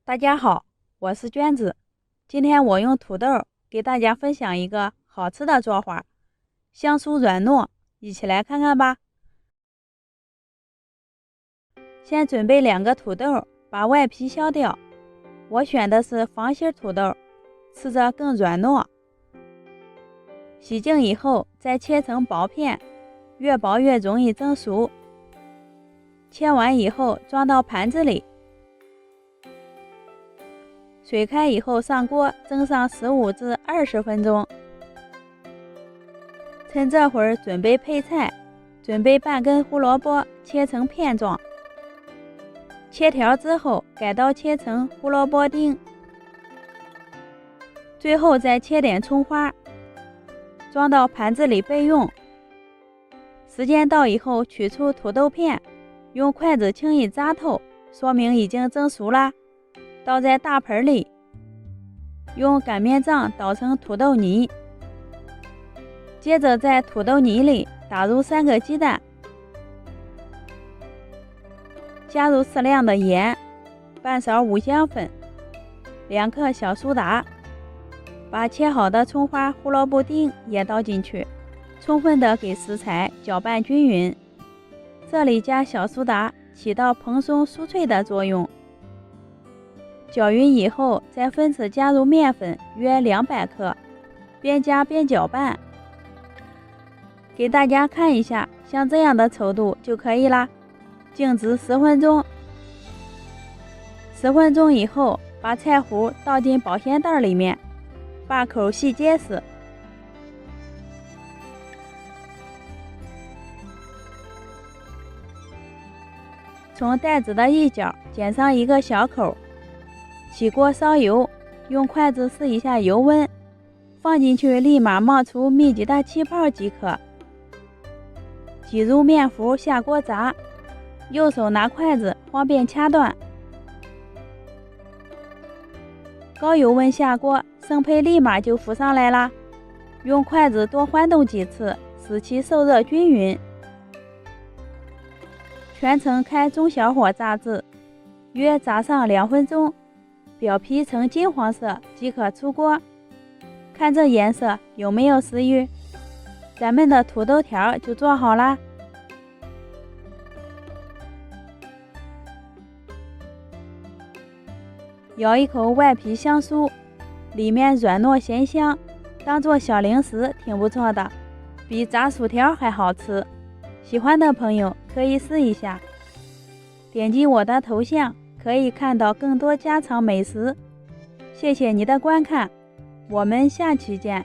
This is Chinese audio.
大家好，我是娟子。今天我用土豆给大家分享一个好吃的做法，香酥软糯，一起来看看吧。先准备2个土豆，把外皮削掉。我选的是房心土豆，吃着更软糯。洗净以后再切成薄片，越薄越容易蒸熟。切完以后装到盘子里。水开以后上锅蒸上15至20分钟。趁这会儿准备配菜，准备半根胡萝卜切成片状，切条之后改刀切成胡萝卜丁，最后再切点葱花，装到盘子里备用。时间到以后取出土豆片，用筷子轻易扎透，说明已经蒸熟啦。倒在大盆里，用擀面杖捣成土豆泥，接着在土豆泥里打入3个鸡蛋，加入适量的盐，半勺五香粉，2克小苏打，把切好的葱花、胡萝卜丁也倒进去，充分的给食材搅拌均匀。这里加小苏打起到蓬松酥脆的作用。搅匀以后，再分次加入面粉约200克，边加边搅拌。给大家看一下，像这样的稠度就可以啦。静置10分钟。10分钟以后，把菜糊倒进保鲜袋里面，把口系结实。从袋子的一角剪上一个小口。起锅烧油，用筷子试一下油温，放进去立马冒出密集的气泡即可。挤入面糊下锅炸，右手拿筷子方便掐断。高油温下锅，生胚立马就浮上来啦，用筷子多翻动几次，使其受热均匀。全程开中小火炸至，约炸上2分钟。表皮呈金黄色即可出锅，看这颜色有没有食欲？咱们的土豆条就做好啦。咬一口，外皮香酥，里面软糯咸香，当做小零食挺不错的，比炸薯条还好吃。喜欢的朋友可以试一下，点击我的头像可以看到更多家常美食。谢谢你的观看，我们下期见。